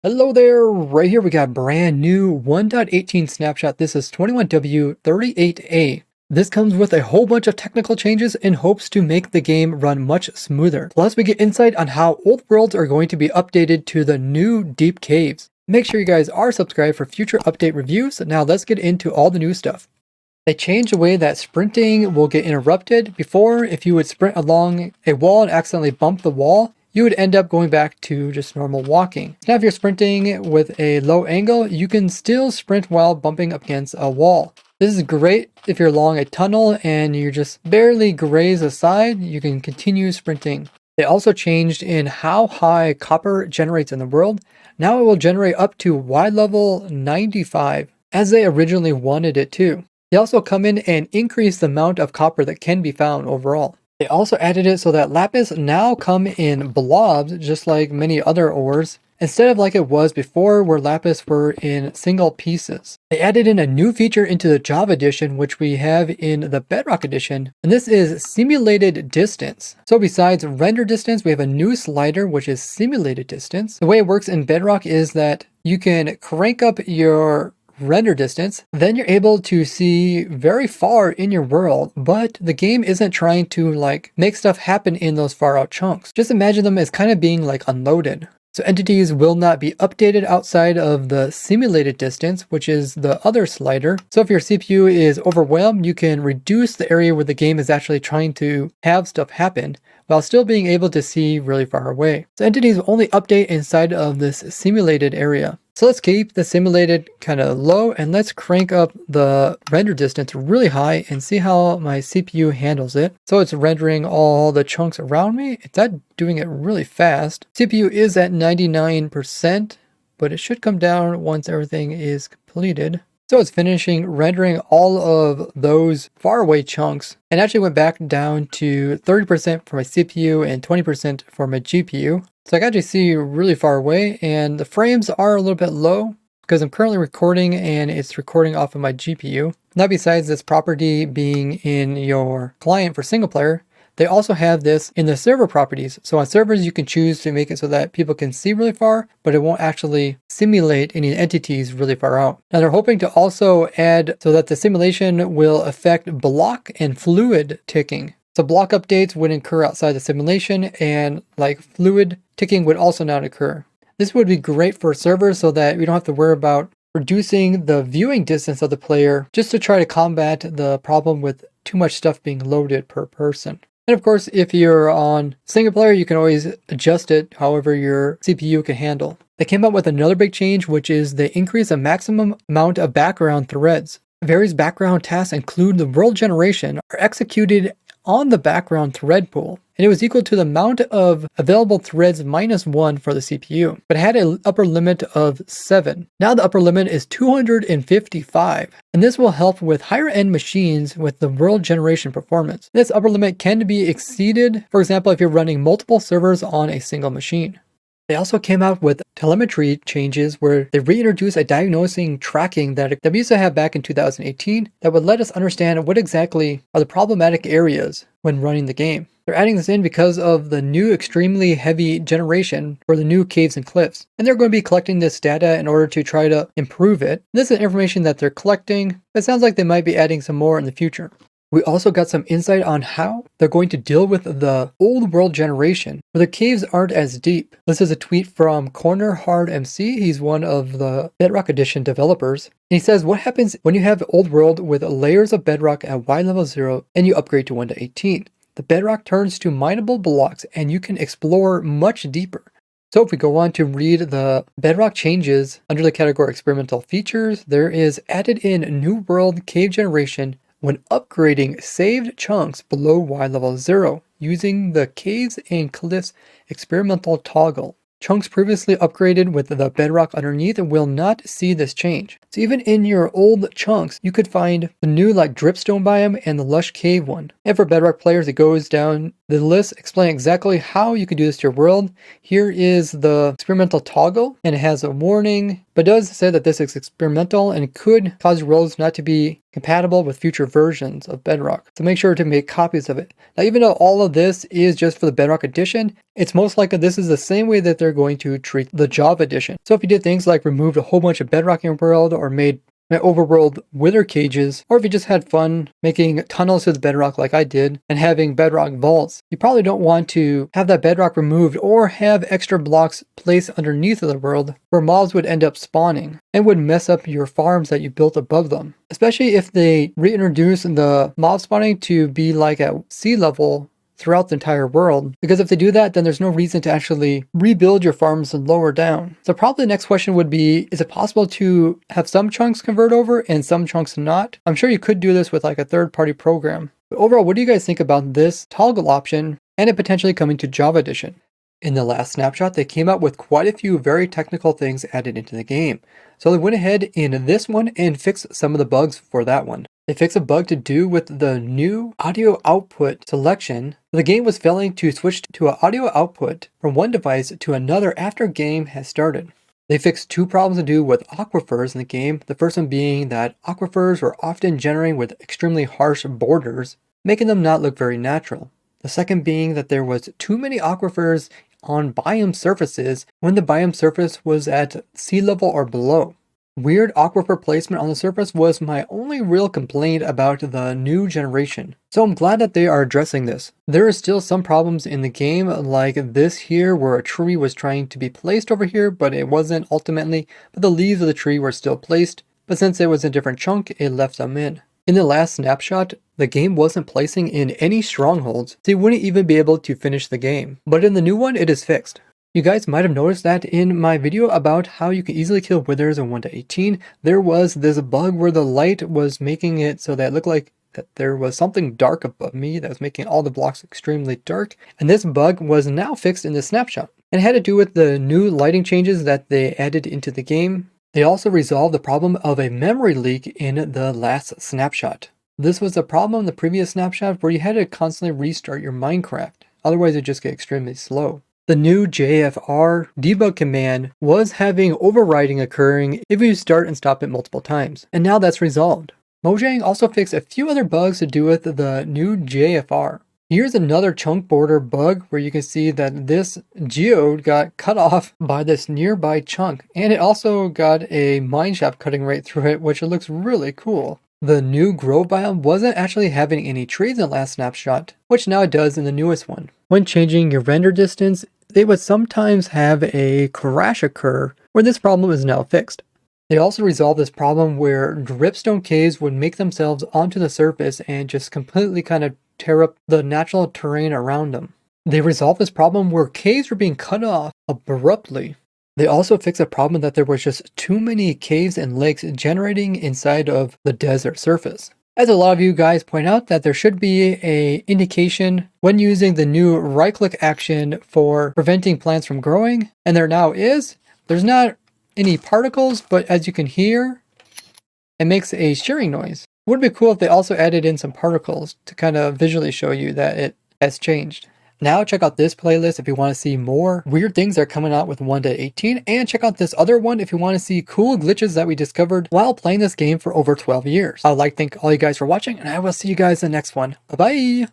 Hello there, right here we got brand new 1.18 snapshot. This is 21W38A. This comes with a whole bunch of technical changes in hopes to make the game run much smoother. Plus we get insight on how old worlds are going to be updated to the new deep caves. Make sure you guys are subscribed for future update reviews. Now let's get into all the new stuff. They changed the way that sprinting will get interrupted. Before, if you would sprint along a wall and accidentally bump the wall, you would end up going back to just normal walking. Now if you're sprinting with a low angle, you can still sprint while bumping up against a wall. This is great if you're along a tunnel and you just barely graze a side, you can continue sprinting. They also changed in how high copper generates in the world. Now it will generate up to Y level 95, as they originally wanted it to. They also come in and increase the amount of copper that can be found overall. They also added it so that lapis now come in blobs, just like many other ores, instead of like it was before where lapis were in single pieces. They added in a new feature into the Java edition, which we have in the Bedrock edition, and this is simulated distance. So besides render distance, we have a new slider, which is simulated distance. The way it works in Bedrock is that you can crank up your render distance, then you're able to see very far in your world, but the game isn't trying to like make stuff happen in those far out chunks. Just imagine them as kind of being like unloaded. So entities will not be updated outside of the simulated distance, which is the other slider. So if your CPU is overwhelmed, you can reduce the area where the game is actually trying to have stuff happen while still being able to see really far away. So entities will only update inside of this simulated area. So let's keep the simulated kind of low and let's crank up the render distance really high and see how my CPU handles it. So it's rendering all the chunks around me. It's not doing it really fast. CPU is at 99%, but it should come down once everything is completed. So it's finishing rendering all of those faraway chunks and actually went back down to 30% for my CPU and 20% for my GPU. So I can actually see really far away and the frames are a little bit low because I'm currently recording and it's recording off of my GPU. Now besides this property being in your client for single player, they also have this in the server properties. So on servers, you can choose to make it so that people can see really far, but it won't actually simulate any entities really far out. Now they're hoping to also add so that the simulation will affect block and fluid ticking. So block updates would occur outside the simulation and like fluid ticking would also not occur. This would be great for servers so that we don't have to worry about reducing the viewing distance of the player just to try to combat the problem with too much stuff being loaded per person. And of course, if you're on single player, you can always adjust it however your CPU can handle. They came up with another big change, which is they increase the maximum amount of background threads. Various background tasks include the world generation are executed on the background thread pool, and it was equal to the amount of available threads -1 for the CPU, but had an upper limit of 7. Now the upper limit is 255, and this will help with higher end machines with the world generation performance. This upper limit can be exceeded, for example, if you're running multiple servers on a single machine. They also came out with telemetry changes where they reintroduced a diagnosing tracking that we used to have back in 2018 that would let us understand what exactly are the problematic areas when running the game. They're adding this in because of the new extremely heavy generation for the new caves and cliffs. And they're going to be collecting this data in order to try to improve it. This is information that they're collecting. It sounds like they might be adding some more in the future. We also got some insight on how they're going to deal with the old world generation, where the caves aren't as deep. This is a tweet from Corner Hard MC. He's one of the Bedrock Edition developers. And he says, what happens when you have old world with layers of bedrock at Y level 0 and you upgrade to 1.18? The bedrock turns to mineable blocks and you can explore much deeper. So if we go on to read the Bedrock changes under the category experimental features, there is added in new world cave generation when upgrading saved chunks below Y level 0 using the Caves and Cliffs experimental toggle. Chunks previously upgraded with the bedrock underneath will not see this change. So even in your old chunks, you could find the new like dripstone biome and the lush cave one. And for bedrock players, it goes down The lists explain exactly how you can do this to your world. Here is the experimental toggle, and it has a warning, but does say that this is experimental and could cause your worlds not to be compatible with future versions of Bedrock. So make sure to make copies of it. Now, even though all of this is just for the Bedrock edition, it's most likely this is the same way that they're going to treat the Java edition. So if you did things like removed a whole bunch of Bedrock in your world or made overworld wither cages, or if you just had fun making tunnels to the bedrock like I did and having bedrock vaults, you probably don't want to have that bedrock removed or have extra blocks placed underneath of the world where mobs would end up spawning and would mess up your farms that you built above them. Especially if they reintroduce the mob spawning to be like at sea level throughout the entire world, because if they do that, then there's no reason to actually rebuild your farms lower down. So probably the next question would be, is it possible to have some chunks convert over and some chunks not? I'm sure you could do this with like a third-party program. But overall, what do you guys think about this toggle option and it potentially coming to Java Edition? In the last snapshot, they came out with quite a few very technical things added into the game. So they went ahead in this one and fixed some of the bugs for that one. They fixed a bug to do with the new audio output selection. The game was failing to switch to an audio output from one device to another after a game has started. They fixed two problems to do with aquifers in the game. The first one being that aquifers were often generating with extremely harsh borders, making them not look very natural. The second being that there was too many aquifers on biome surfaces when the biome surface was at sea level or below. Weird aquifer placement on the surface was my only real complaint about the new generation. So I'm glad that they are addressing this. There are still some problems in the game like this here where a tree was trying to be placed over here but it wasn't ultimately, but the leaves of the tree were still placed, but since it was a different chunk, it left them in. In the last snapshot, the game wasn't placing in any strongholds, so you wouldn't even be able to finish the game. But in the new one, it is fixed. You guys might have noticed that in my video about how you can easily kill withers in 1.18, there was this bug where the light was making it so that it looked like that there was something dark above me that was making all the blocks extremely dark. And this bug was now fixed in the snapshot. And it had to do with the new lighting changes that they added into the game. They also resolved the problem of a memory leak in the last snapshot. This was a problem in the previous snapshot where you had to constantly restart your Minecraft. Otherwise it would just get extremely slow. The new JFR debug command was having overriding occurring if you start and stop it multiple times, and now that's resolved. Mojang also fixed a few other bugs to do with the new JFR. Here's another chunk border bug where you can see that this geode got cut off by this nearby chunk, and it also got a mineshaft cutting right through it, which looks really cool. The new grove biome wasn't actually having any trees in the last snapshot, which now it does in the newest one. When changing your render distance, they would sometimes have a crash occur where this problem is now fixed. They also resolved this problem where dripstone caves would make themselves onto the surface and just completely kind of tear up the natural terrain around them. They resolved this problem where caves were being cut off abruptly. They also fixed a problem that there was just too many caves and lakes generating inside of the desert surface. As a lot of you guys point out that there should be an indication when using the new right-click action for preventing plants from growing, and there now is. There's not any particles, but as you can hear, it makes a shearing noise. It would be cool if they also added in some particles to kind of visually show you that it has changed. Now check out this playlist if you want to see more weird things that are coming out with 1.18, and check out this other one if you want to see cool glitches that we discovered while playing this game for over 12 years. I'd like to thank all you guys for watching, and I will see you guys in the next one. Bye-bye!